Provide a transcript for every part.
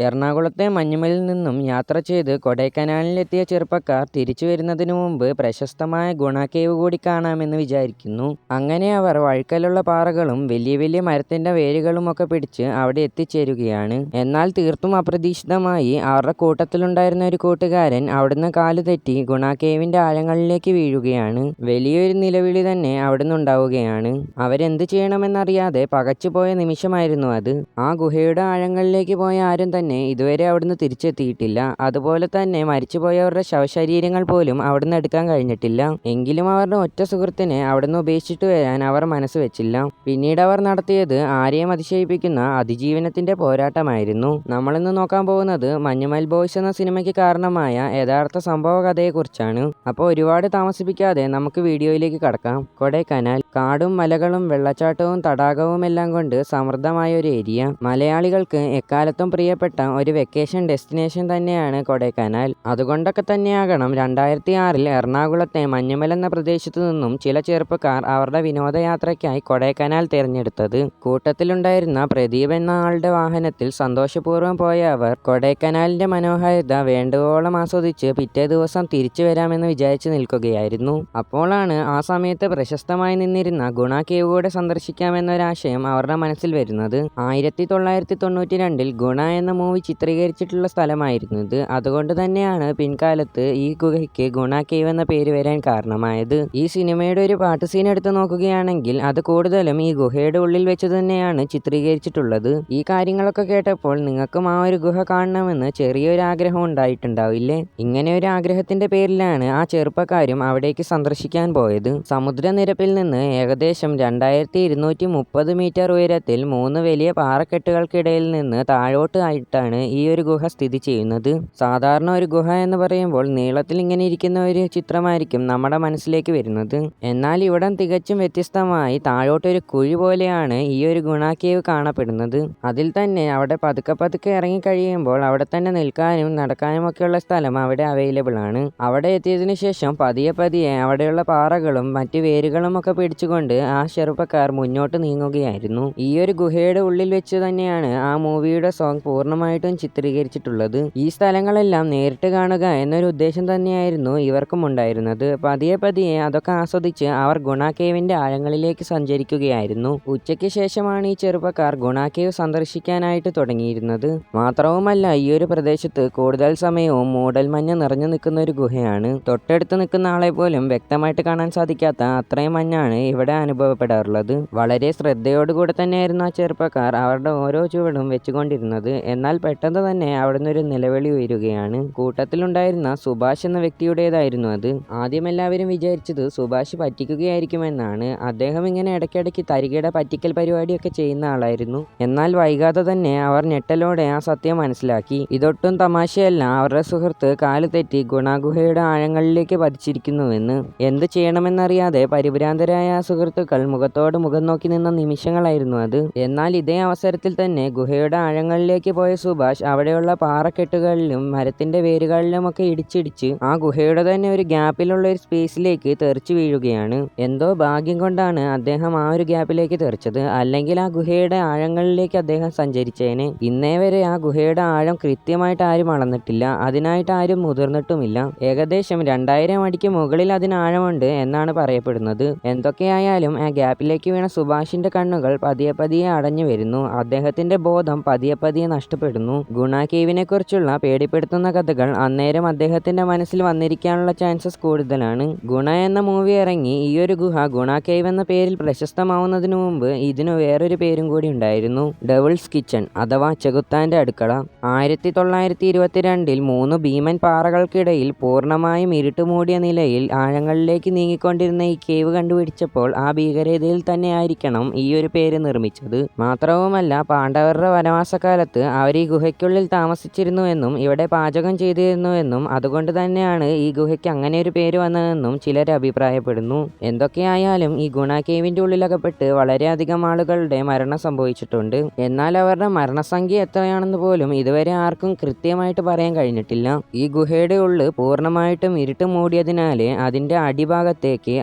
എറണാകുളത്തെ മഞ്ഞുമലിൽ നിന്നും യാത്ര ചെയ്ത് കൊടൈക്കനാലിലെത്തിയ ചെറുപ്പക്കാർ തിരിച്ചു വരുന്നതിനു മുമ്പ് പ്രശസ്തമായ ഗുണ കേവ് കൂടി കാണാമെന്ന് വിചാരിക്കുന്നു. അങ്ങനെ അവർ വഴുക്കലുള്ള പാറകളും വലിയ വലിയ മരത്തിന്റെ വേരുകളുമൊക്കെ പിടിച്ച് അവിടെ എത്തിച്ചേരുകയാണ്. എന്നാൽ തീർത്തും അപ്രതീക്ഷിതമായി അവരുടെ കൂട്ടത്തിലുണ്ടായിരുന്ന ഒരു കൂട്ടുകാരൻ അവിടുന്ന് കാലു തെറ്റി ഗുണ കേവിന്റെ ആഴങ്ങളിലേക്ക് വീഴുകയാണ്. വലിയൊരു നിലവിളി തന്നെ അവിടുന്ന് ഉണ്ടാവുകയാണ്. അവരെന്ത് ചെയ്യണമെന്നറിയാതെ പകച്ചുപോയ നിമിഷമായിരുന്നു അത്. ആ ഗുഹയുടെ ആഴങ്ങളിലേക്ക് പോയ ആരും തന്നെ ഇതുവരെ അവിടുന്ന് തിരിച്ചെത്തിയിട്ടില്ല. അതുപോലെ തന്നെ മരിച്ചുപോയവരുടെ ശവശരീരങ്ങൾ പോലും അവിടുന്ന് എടുക്കാൻ കഴിഞ്ഞിട്ടില്ല. എങ്കിലും അവരുടെ ഒറ്റ സുഹൃത്തിനെ അവിടുന്ന് ഉപേക്ഷിച്ചിട്ട് വരാൻ അവർ മനസ്സ് വെച്ചില്ല. പിന്നീട് അവർ നടത്തിയത് ആരെയും അതിശയിപ്പിക്കുന്ന അതിജീവനത്തിന്റെ പോരാട്ടമായിരുന്നു. നമ്മളിന്ന് നോക്കാൻ പോകുന്നത് മഞ്ഞുമൽ ബോയ്സ് എന്ന സിനിമയ്ക്ക് കാരണമായ യഥാർത്ഥ സംഭവ കഥയെക്കുറിച്ചാണ്. അപ്പോൾ ഒരുപാട് താമസിപ്പിക്കാതെ നമുക്ക് വീഡിയോയിലേക്ക് കടക്കാം. കൊടൈക്കനാൽ കാടും മലകളും വെള്ളച്ചാട്ടവും തടാകവും എല്ലാം കൊണ്ട് സമൃദ്ധമായ ഒരു ഏരിയ. മലയാളികൾക്ക് എക്കാലത്തും പ്രിയപ്പെട്ട ഒരു വെക്കേഷൻ ഡെസ്റ്റിനേഷൻ തന്നെയാണ് കൊടൈക്കനാൽ. അതുകൊണ്ടൊക്കെ തന്നെയാകണം 2006 എറണാകുളത്തെ മഞ്ഞുമൽ എന്ന പ്രദേശത്തു നിന്നും ചില ചെറുപ്പക്കാർ അവരുടെ വിനോദയാത്രയ്ക്കായി കൊടൈക്കനാൽ തിരഞ്ഞെടുത്തത്. കൂട്ടത്തിലുണ്ടായിരുന്ന പ്രദീപ് എന്ന ആളുടെ വാഹനത്തിൽ സന്തോഷപൂർവ്വം പോയ അവർ കൊടൈക്കനാലിന്റെ മനോഹാരിത വേണ്ടുവോളം ആസ്വദിച്ച് പിറ്റേ ദിവസം തിരിച്ചു വരാമെന്ന് വിചാരിച്ചു നിൽക്കുകയായിരുന്നു. അപ്പോഴാണ് ആ സമയത്ത് പ്രശസ്തമായി നിന്നിരുന്ന ഗുണ കേവ് കൂടെ സന്ദർശിക്കാമെന്നൊരാശയം അവരുടെ മനസ്സിൽ വരുന്നത്. 1992 ഗുണ എന്ന മൂവി ചിത്രീകരിച്ചിട്ടുള്ള സ്ഥലമായിരുന്നു ഇത്. അതുകൊണ്ട് തന്നെയാണ് പിൻകാലത്ത് ഈ ഗുഹയ്ക്ക് ഗുണ കേവ് എന്ന പേര് വരാൻ കാരണമായത്. ഈ സിനിമയുടെ ഒരു പാട്ട് സീൻ എടുത്ത് നോക്കുകയാണെങ്കിൽ അത് കൂടുതലും ഈ ഗുഹയുടെ ഉള്ളിൽ വെച്ച് തന്നെയാണ് ചിത്രീകരിച്ചിട്ടുള്ളത്. ഈ കാര്യങ്ങളൊക്കെ കേട്ടപ്പോൾ നിങ്ങൾക്കും ആ ഒരു ഗുഹ കാണണമെന്ന് ചെറിയൊരു ആഗ്രഹം ഉണ്ടായിട്ടുണ്ടാവില്ലേ? ഇങ്ങനെ ഒരു ആഗ്രഹത്തിന്റെ പേരിലാണ് ആ ചെറുപ്പക്കാരും അവിടേക്ക് സന്ദർശിക്കാൻ പോയത്. സമുദ്രനിരപ്പിൽ നിന്ന് ഏകദേശം 2230 മീറ്റർ ഉയരത്തിൽ 3 വലിയ പാറക്കെട്ടുകൾക്കിടയിൽ നിന്ന് താഴോട്ട് ആയിട്ടാണ് ഈ ഒരു ഗുഹ സ്ഥിതി ചെയ്യുന്നത്. സാധാരണ ഒരു ഗുഹ എന്ന് പറയുമ്പോൾ നീളത്തിൽ ഇങ്ങനെ ഇരിക്കുന്ന ഒരു ചിത്രമായിരിക്കും നമ്മുടെ മനസ്സിലേക്ക് വരുന്നത്. എന്നാൽ ഇവിടം തികച്ചും വ്യത്യസ്തമായി താഴോട്ടൊരു കുഴി പോലെയാണ് ഈ ഒരു ഗുണ കേവ് കാണപ്പെടുന്നത്. അതിൽ തന്നെ അവിടെ പതുക്കെ ഇറങ്ങി കഴിയുമ്പോൾ അവിടെ തന്നെ നിൽക്കാനും നടക്കാനും ഒക്കെയുള്ള സ്ഥലം അവിടെ അവൈലബിൾ ആണ്. അവിടെ എത്തിയതിനു ശേഷം പതിയെ അവിടെയുള്ള പാറകളും മറ്റു വേരുകളും ഒക്കെ പിടിച്ചുകൊണ്ട് ആ ചെറുപ്പക്കാർ മുന്നോട്ട് നീങ്ങുകയായിരുന്നു. ഈ ഒരു ഗുഹയുടെ ഉള്ളിൽ വെച്ച് തന്നെയാണ് ആ മൂവിയുടെ സോങ് പൂർണ്ണമായിട്ടും ചിത്രീകരിച്ചിട്ടുള്ളത്. ഈ സ്ഥലങ്ങളെല്ലാം നേരിട്ട് കാണുക എന്നൊരു ഉദ്ദേശം തന്നെയായിരുന്നു ഇവർക്കും ഉണ്ടായിരുന്നത്. പതിയെ അതൊക്കെ ആസ്വദിച്ച് അവർ ഗുണ കേവിന്റെ ആഴങ്ങളിലേക്ക് സഞ്ചരിക്കുകയായിരുന്നു. ഉച്ചയ്ക്ക് ശേഷമാണ് ഈ ചെറുപ്പക്കാർ ഗുണ കേവ് സന്ദർശിക്കാനായിട്ട് തുടങ്ങിയിരുന്നത്. മാത്രവുമല്ല ഈ ഒരു പ്രദേശത്ത് കൂടുതൽ സമയവും മൂടൽമഞ്ഞ് നിറഞ്ഞു നിൽക്കുന്ന ഒരു ഗുഹയാണ്. തൊട്ടടുത്ത് നിൽക്കുന്ന ആളെ പോലും വ്യക്തമായിട്ട് കാണാൻ സാധിക്കാത്ത അത്രയും മഞ്ഞാണ് ഇവിടെ അനുഭവപ്പെടാറുള്ളത്. വളരെ ശ്രദ്ധയോടുകൂടെ തന്നെയായിരുന്നു ആ ചെറുപ്പക്കാർ അവരുടെ ഓരോ ചുവടും വെച്ചുകൊണ്ടിരുന്നത്. എന്നാൽ പെട്ടെന്ന് തന്നെ അവിടുന്ന് ഒരു നിലവിളി ഉയരുകയാണ്. കൂട്ടത്തിലുണ്ടായിരുന്ന സുഭാഷ് എന്ന വ്യക്തിയുടേതായിരുന്നു അത്. ആദ്യം എല്ലാവരും വിചാരിച്ചത് സുഭാഷ് പറ്റിക്കുകയായിരിക്കുമെന്നാണ്. അദ്ദേഹം ഇങ്ങനെ ഇടയ്ക്കിടയ്ക്ക് തരികിട പറ്റിക്കൽ പരിപാടിയൊക്കെ ചെയ്യുന്ന ആളായിരുന്നു. എന്നാൽ വൈകാതെ തന്നെ അവർ ഞെട്ടലോടെ ആ സത്യം മനസ്സിലാക്കി. ഇതൊട്ടും തമാശയല്ല, അവരുടെ സുഹൃത്ത് കാല് തെറ്റി ഗുഹയുടെ ആഴങ്ങളിലേക്ക് പതിച്ചിരിക്കുന്നുവെന്ന്. എന്ത് ചെയ്യണമെന്നറിയാതെ പരിഭ്രാന്തരായ ആ സുഹൃത്തുക്കൾ മുഖത്തോട് മുഖം നോക്കി നിന്ന നിമിഷങ്ങളായിരുന്നു അത്. എന്നാൽ ഇതേ അവസരത്തിൽ തന്നെ ഗുഹയുടെ ആഴങ്ങളിലേക്ക് പോയ സുഭാഷ് അവിടെയുള്ള പാറക്കെട്ടുകളിലും മരത്തിന്റെ വേരുകളിലുമൊക്കെ ഇടിച്ചിടിച്ച് ആ ഗുഹയുടെ തന്നെ ഒരു ഗ്യാപ്പിലുള്ള ഒരു സ്പേസിലേക്ക് തെറിച്ചു വീഴുകയാണ്. എന്തോ ഭാഗ്യം കൊണ്ടാണ് അദ്ദേഹം ആ ഒരു ഗ്യാപ്പിലേക്ക് തെറിച്ചത്. അല്ലെങ്കിൽ ആ ഗുഹയുടെ ആഴങ്ങളിലേക്ക് അദ്ദേഹം സഞ്ചരിച്ചേനെ. ഇന്നേ വരെ ആ ഗുഹയുടെ ആഴം കൃത്യമായിട്ട് ആരും അളന്നിട്ടില്ല. അതിനായിട്ട് ആരും മുതിർന്നിട്ടുമില്ല. ഏകദേശം 2000 അടിക്ക് മുകളിൽ അതിന് ആഴമുണ്ട് എന്നാണ് പറയപ്പെടുന്നത്. എന്തൊക്കെയായാലും ആ ഗ്യാപ്പിലേക്ക് വീണ സുഭാഷിന്റെ കണ്ണുകൾ പതിയെ അടഞ്ഞു വരുന്നു. അദ്ദേഹത്തിന്റെ ബോധം പതിയെ നഷ്ടപ്പെടുന്നു. ഗുണ കേവിനെ കുറിച്ചുള്ള പേടിപ്പെടുത്തുന്ന കഥകൾ അന്നേരം അദ്ദേഹത്തിന്റെ മനസ്സിൽ വന്നിരിക്കാനുള്ള ചാൻസസ് കൂടുതലാണ്. ഗുണ എന്ന മൂവി ഇറങ്ങി ഈ ഒരു ഗുഹ ഗുണ കേവ് എന്ന പേരിൽ പ്രശസ്തമാവുന്നതിനു മുമ്പ് ഇതിനു വേറൊരു പേരും കൂടി ഉണ്ടായിരുന്നു, ഡെവിൾസ് കിച്ചൺ അഥവാ ചെകുത്താന്റെ അടുക്കള. 1922 3 ഭീമൻ പാറകൾക്കിടയിൽ പൂർണ്ണമായും ഇരുട്ടുമൂടിയ നിലയിൽ ആഴങ്ങളിലേക്ക് നീങ്ങിക്കൊണ്ടിരുന്ന ഈ കേവ് കണ്ടുപിടിച്ചപ്പോൾ ആ ഭീകരതയിൽ തന്നെ ആയിരിക്കണം ഈ ഒരു പേര് നിർമ്മിച്ചത്. മാത്രവുമല്ല പാണ്ഡവരുടെ വനവാസകാലത്ത് അവർ ഈ ഗുഹയ്ക്കുള്ളിൽ താമസിച്ചിരുന്നുവെന്നും ഇവിടെ പാചകം ചെയ്തിരുന്നുവെന്നും അതുകൊണ്ട് തന്നെയാണ് ഈ ഗുഹയ്ക്ക് അങ്ങനെ ഒരു പേര് വന്നതെന്നും ചിലർ അഭിപ്രായപ്പെടുന്നു. എന്തൊക്കെയായാലും ഈ ഗുണ കേവിന്റെ ഉള്ളിലകപ്പെട്ട് വളരെയധികം ആളുകളുടെ മരണം സംഭവിച്ചിട്ടുണ്ട്. എന്നാൽ അവരുടെ മരണസംഖ്യ എത്രയാണെന്ന് പോലും ഇതുവരെ ആർക്കും കൃത്യമായിട്ട് പറയാൻ കഴിഞ്ഞിട്ടില്ല. ഈ ഗുഹയുടെ ഉള്ളിൽ പൂർണ്ണമായിട്ടും ഇരുട്ട് മൂടിയതിനാല് അതിന്റെ അടിഭാഗത്തേക്ക്,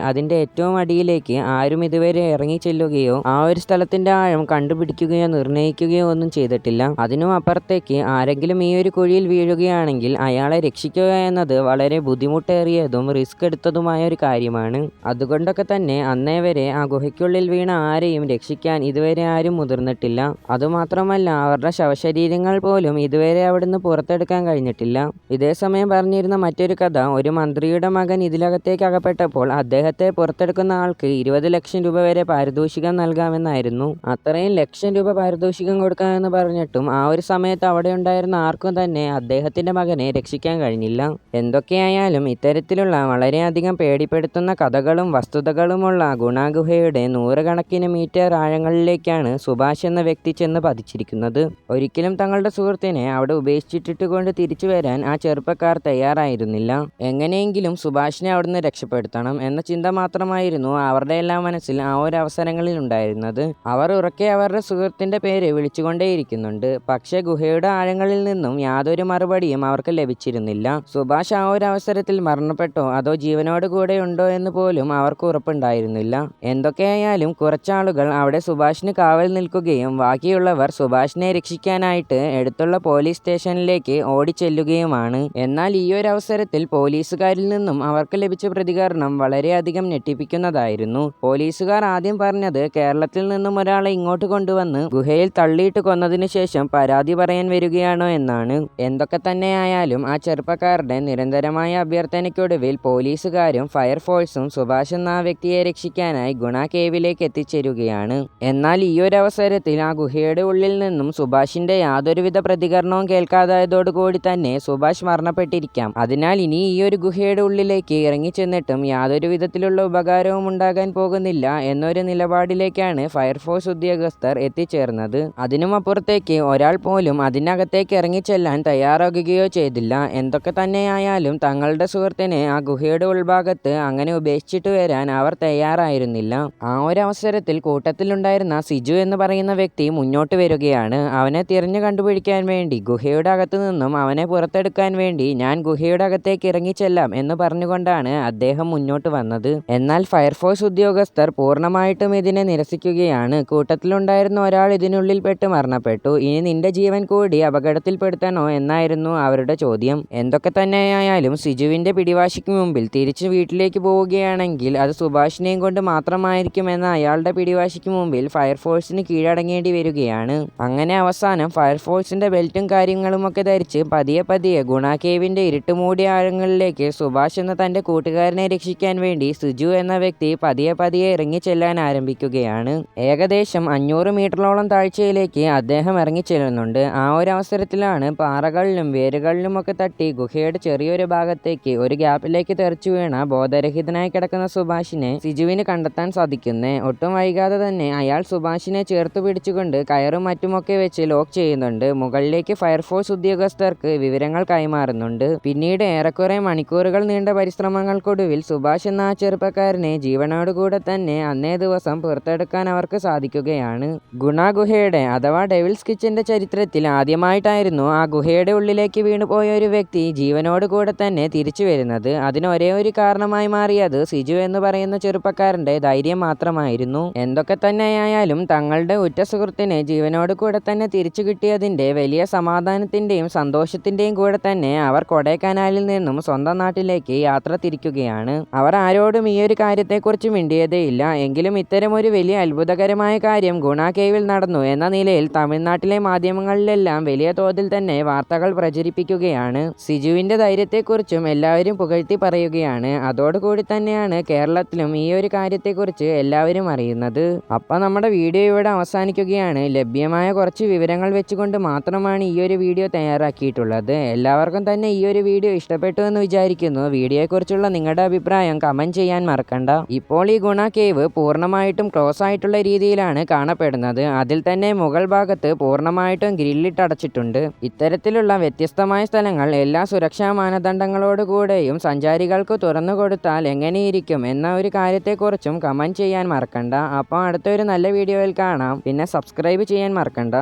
അതിന്റെ ഏറ്റവും അടിയിലേക്ക് ആരും ഇതുവരെ ഇറങ്ങി ചെല്ലുകയോ ആ ഒരു സ്ഥലത്തിന്റെ ആഴം കണ്ടുപിടിക്കുകയോ നിർണ്ണയിക്കുകയോ ഒന്നും ചെയ്തിട്ടില്ല. അതിനും അതിനുമപ്പുറത്തേക്ക് ആരെങ്കിലും ഈ ഒരു കുഴിയിൽ വീഴുകയാണെങ്കിൽ അയാളെ രക്ഷിക്കുക എന്നത് വളരെ ബുദ്ധിമുട്ടേറിയതും റിസ്ക് എടുത്തതുമായ ഒരു കാര്യമാണ്. അതുകൊണ്ടൊക്കെ തന്നെ അന്നേ വരെ ആ ഗുഹയ്ക്കുള്ളിൽ വീണ ആരെയും രക്ഷിക്കാൻ ഇതുവരെ ആരും മുതിർന്നിട്ടില്ല. അതുമാത്രമല്ല, അവരുടെ ശവശരീരങ്ങൾ പോലും ഇതുവരെ അവിടുന്ന് പുറത്തെടുക്കാൻ കഴിഞ്ഞിട്ടില്ല. ഇതേസമയം പറഞ്ഞിരുന്ന മറ്റൊരു കഥ, ഒരു മന്ത്രിയുടെ മകൻ ഇതിലകത്തേക്ക് അകപ്പെട്ടപ്പോൾ അദ്ദേഹത്തെ പുറത്തെടുക്കുന്ന ആൾക്ക് 20 ലക്ഷം രൂപ വരെ പാരിതോഷികം നൽകാമെന്നായിരുന്നു. അത്രയും ലക്ഷം രൂപ പാരിതോഷികം കൊടുക്കാമെന്ന് പറഞ്ഞിട്ടും ആ ഒരു സമയത്ത് അവിടെ ഉണ്ടായിരുന്ന ആർക്കും തന്നെ അദ്ദേഹത്തിന്റെ മകനെ രക്ഷിക്കാൻ കഴിഞ്ഞില്ല. എന്തൊക്കെയായാലും ഇത്തരത്തിലുള്ള വളരെയധികം പേടിപ്പെടുത്തുന്ന കഥകളും വസ്തുതകളുമുള്ള ഗുണ ഗുഹയുടെ 100 കണക്കിന് മീറ്റർ ആഴങ്ങളിലേക്കാണ് സുഭാഷ് എന്ന വ്യക്തി ചെന്ന് പതിച്ചിരിക്കുന്നത്. ഒരിക്കലും തങ്ങളുടെ സുഹൃത്തിനെ അവിടെ ഉപേക്ഷിച്ചിട്ട് കൊണ്ട് തിരിച്ചു വരാൻ ആ ചെറുപ്പക്കാർ തയ്യാറായിരുന്നില്ല. എങ്ങനെയെങ്കിലും സുഭാഷിനെ അവിടുന്ന് രക്ഷപ്പെടുത്തണം എന്ന ചിന്ത മാത്രമായിരുന്നു അവരുടെ എല്ലാം മനസ്സിൽ ആ ഒരു അവസരങ്ങളിൽ ഉണ്ടായിരുന്നത്. അവർ ഉറക്കെ അവരുടെ സുഹൃത്തിന്റെ പേര് വിളിച്ചുകൊണ്ടേയിരിക്കുന്നുണ്ട്. പക്ഷേ ഗുഹയുടെ ആഴങ്ങളിൽ നിന്നും യാതൊരു മറുപടിയും അവർക്ക് ലഭിച്ചിരുന്നില്ല. സുഭാഷ് ആ ഒരു അവസരത്തിൽ മരണപ്പെട്ടോ അതോ ജീവനോട് കൂടെ ഉണ്ടോ എന്ന് പോലും അവർക്ക് ഉറപ്പുണ്ടായിരുന്നില്ല. എന്തൊക്കെയായാലും കുറച്ചാളുകൾ അവിടെ സുഭാഷിന് കാവൽ നിൽക്കുകയും ബാക്കിയുള്ളവർ സുഭാഷിനെ രക്ഷിക്കാനായിട്ട് അടുത്തുള്ള പോലീസ് സ്റ്റേഷനിലേക്ക് ഓടിച്ചെല്ലുകയുമാണ്. എന്നാൽ ഈ ഒരു അവസരത്തിൽ പോലീസുകാരിൽ നിന്നും അവർക്ക് ലഭിച്ച പ്രതികരണം വളരെയധികം ഞെട്ടിപ്പിക്കുന്നതായിരുന്നു. പോലീസുകാർ ആദ്യം പറഞ്ഞത് കേരളത്തിൽ നിന്നും ഒരാളെ ഇങ്ങോട്ട് കൊണ്ടുവന്ന് ഗുഹയിൽ തള്ളിയിട്ട് കൊന്നതിനു ശേഷം പരാതി പറയാൻ വരികയാണോ എന്നാണ്. എന്തൊക്കെ തന്നെയായാലും ആ ചെറുപ്പക്കാരുടെ നിരന്തരമായ അഭ്യർത്ഥനയ്ക്കൊടുവിൽ പോലീസുകാരും ഫയർഫോഴ്സും സുഭാഷ് എന്ന ആ വ്യക്തിയെ രക്ഷിക്കാനായി ഗുണ കേവിലേക്ക് എത്തിച്ചേരുകയാണ്. എന്നാൽ ഈ ഒരു അവസരത്തിൽ ആ ഗുഹയുടെ ഉള്ളിൽ നിന്നും സുഭാഷിന്റെ യാതൊരുവിധ പ്രതികരണവും കേൾക്കാതായതോടുകൂടി തന്നെ സുഭാഷ് മരണപ്പെട്ടിരിക്കാം. അതിനാൽ ഇനി ഈ ഒരു ഗുഹയുടെ ഉള്ളിലേക്ക് ഇറങ്ങിച്ചെന്നിട്ടും യാതൊരു വിധത്തിലുള്ള ഉപകാരവും ഉണ്ടാകാൻ പോകുന്നില്ല എന്നൊരു നിലപാടിലേക്കാണ് ഫയർഫോഴ്സ് ഉദ്യോഗസ്ഥർ എത്തിച്ചേർന്നത്. അതിനുമപ്പുറത്തേക്ക് ഒരാൾ പോലും അതിനകത്തേക്ക് ഇറങ്ങിച്ചെല്ലാൻ തയ്യാറാകുകയോ ചെയ്തില്ല. എന്തൊക്കെ തന്നെയായാലും തങ്ങളുടെ സുഹൃത്തിനെ ആ ഗുഹയുടെ ഉൾഭാഗത്ത് അങ്ങനെ ഉപേക്ഷിച്ചിട്ട് വരാൻ അവർ തയ്യാറായിരുന്നില്ല. ആ ഒരു അവസരത്തിൽ കൂട്ടത്തിലുണ്ടായിരുന്ന സിജു എന്ന് പറയുന്ന വ്യക്തി മുന്നോട്ട് വരികയാണ്. അവനെ തിരഞ്ഞു കണ്ടുപിടിക്കാൻ വേണ്ടി, ഗുഹയുടെ അകത്തു നിന്നും അവനെ പുറത്തെടുക്കാൻ വേണ്ടി ഞാൻ ഗുഹയുടെ അകത്തേക്ക് ഇറങ്ങിച്ചെല്ലാം എന്ന് പറഞ്ഞുകൊണ്ടാണ് അദ്ദേഹം മുന്നോട്ട് വന്നത്. എന്നാൽ ഫയർഫോഴ്സ് ഉദ്യോഗസ്ഥർ പൂർണ്ണമായിട്ടും ഇതിനെ നിരസിക്കുകയാണ്. കൂട്ടത്തിലുണ്ടായിരുന്ന ഒരാൾ ഇതിനുള്ളിൽ പെട്ട് മരണപ്പെട്ടു, ഇനി നിന്റെ ജീവൻ കൂടി അപകടത്തിൽപ്പെടുത്തണോ എന്നായിരുന്നു അവരുടെ ചോദ്യം. എന്തൊക്കെ തന്നെയായാലും സിജുവിന്റെ പിടിവാശിക്ക് മുമ്പിൽ തിരിച്ചു വീട്ടിലേക്ക് പോവുകയാണെങ്കിൽ അത് സുഭാഷിനെയും കൊണ്ട് മാത്രമായിരിക്കും എന്ന അയാളുടെ പിടിവാശിക്ക് മുമ്പിൽ ഫയർഫോഴ്സിന് കീഴടങ്ങേണ്ടി വരികയാണ്. അങ്ങനെ അവസാനം ഫയർഫോഴ്സിന്റെ ബെൽറ്റും കാര്യങ്ങളുമൊക്കെ ധരിച്ച് പതിയെ പതിയെ ഗുണ കേവിന്റെ ഇരുട്ടുമൂടിയ ആഴങ്ങളിലേക്ക് സുഭാഷ് എന്ന തന്റെ കൂട്ടുകാരനെ രക്ഷിക്കാൻ വേണ്ടി സിജു എന്ന വ്യക്തി പതിയെ പതിയെ ഇറങ്ങിച്ചെല്ലാൻ ആരംഭിക്കുകയാണ്. ഏകദേശം 500 മീറ്ററോളം താഴ്ചയിലേക്ക് അദ്ദേഹം ഇറങ്ങിച്ചെല്ലുന്നുണ്ട്. ആ ഒരു അവസരത്തിലാണ് പാറകളിലും വേരുകളിലുമൊക്കെ തട്ടി ഗുഹയുടെ ചെറിയൊരു ഭാഗത്തേക്ക് ഒരു ഗ്യാപ്പിലേക്ക് തെറിച്ചു വീണ ബോധരഹിതനായി കിടക്കുന്ന സുഭാഷിനെ സിജുവിന് കണ്ടെത്താൻ സാധിക്കുന്നത്. ഒട്ടും വൈകാതെ തന്നെ അയാൾ സുഭാഷിനെ ചേർത്ത് പിടിച്ചുകൊണ്ട് കയറും മറ്റുമൊക്കെ വെച്ച് ലോക്ക് ചെയ്യുന്നുണ്ട്. മുകളിലേക്ക് ഫയർഫോഴ്സ് ഉദ്യോഗസ്ഥർക്ക് വിവരങ്ങൾ കൈമാറുന്നുണ്ട്. പിന്നീട് ഏറെക്കുറെ മണിക്കൂറുകൾ നീണ്ട പരിശ്രമങ്ങൾക്കൊടുവിൽ സുഭാഷ് എന്ന ആ ചെറുപ്പക്കാരനെ ജീവനോടുകൂടെ തന്നെ അന്നേ ദിവസം പുറത്തെടുക്കാൻ അവർക്ക് സാധിക്കുകയാണ്. ഗുണ ഗുഹയുടെ അഥവാ ഡെവിൾസ് കിച്ചന്റെ ചരിത്രത്തിൽ ആദ്യമായിട്ടായിരുന്നു ആ ഗുഹയുടെ ഉള്ളിലേക്ക് വീണുപോയ ഒരു വ്യക്തി ജീവനോടുകൂടെ തന്നെ തിരിച്ചു വരുന്നത്. അതിന് ഒരേ ഒരു കാരണമായി മാറിയത് സിജു എന്ന് പറയുന്ന ചെറുപ്പക്കാരന്റെ ധൈര്യം മാത്രമായിരുന്നു. എന്തൊക്കെ തന്നെയായാലും തങ്ങളുടെ ഉറ്റ സുഹൃത്തിനെ ജീവനോടുകൂടെ തന്നെ തിരിച്ചു കിട്ടിയതിന്റെ വലിയ സമാധാനത്തിന്റെയും സന്തോഷത്തിന്റെയും കൂടെ തന്നെ അവർ കൊടൈക്കനാലിൽ നിന്നും സ്വന്തം നാട്ടിലേക്ക് യാത്ര തിരിക്കുകയാണ്. അവർ ആരോടും ഈ ഒരു കാര്യത്തെക്കുറിച്ച് മിണ്ടിയതേയില്ല. എങ്കിലും ഇത്തരമൊരു വലിയ അത്ഭുതകരമായ കാര്യം ഗുണ കേവിൽ നടന്നു എന്ന നിലയിൽ തമിഴ്നാട്ടിലെ മാധ്യമങ്ങളിലെല്ലാം വലിയ തോതിൽ തന്നെ വാർത്തകൾ പ്രചരിപ്പിക്കുകയാണ്. സിജുവിന്റെ ധൈര്യത്തെക്കുറിച്ചും എല്ലാവരും പുകഴ്ത്തി പറയുകയാണ്. അതോടുകൂടി തന്നെയാണ് കേരളത്തിലും ഈ ഒരു കാര്യത്തെക്കുറിച്ച് എല്ലാവരും അറിയുന്നത്. അപ്പം നമ്മുടെ വീഡിയോ ഇവിടെ അവസാനിക്കുകയാണ്. ലഭ്യമായ കുറച്ച് വിവരങ്ങൾ വെച്ചുകൊണ്ട് മാത്രമാണ് ഈ ഒരു വീഡിയോ തയ്യാറാക്കിയിട്ടുള്ളത്. എല്ലാവർക്കും തന്നെ ഈ ഒരു വീഡിയോ ഇഷ്ടപ്പെട്ടു എന്ന് വിചാരിക്കുന്നു. വീഡിയോയെക്കുറിച്ചുള്ള നിങ്ങളുടെ അഭിപ്രായം കമന്റ് ചെയ്യാൻ മറക്കണ്ട. ഇപ്പോൾ ഈ ഗുണ കേവ് പൂർണ്ണമായിട്ടും ക്ലോസ് ആയിട്ടുള്ള രീതിയിലാണ് കാണപ്പെടുന്നത്. അതിൽ തന്നെ മുകൾ ഭാഗത്ത് പൂർണ്ണമായിട്ടും ഗ്രില്ലിട്ടടച്ചിട്ടുണ്ട്. ഇത്തരത്തിലുള്ള വ്യത്യസ്തമായ സ്ഥലങ്ങൾ എല്ലാ സുരക്ഷാ മാനദണ്ഡങ്ങളോടുകൂടെയും സഞ്ചാരികൾക്ക് തുറന്നു കൊടുത്താൽ എങ്ങനെയിരിക്കും എന്ന ഒരു കാര്യത്തെക്കുറിച്ചും കമന്റ് ചെയ്യാൻ മറക്കണ്ട. അപ്പോൾ അടുത്തൊരു നല്ല വീഡിയോയിൽ കാണാം. പിന്നെ സബ്സ്ക്രൈബ് ചെയ്യാൻ മറക്കണ്ട.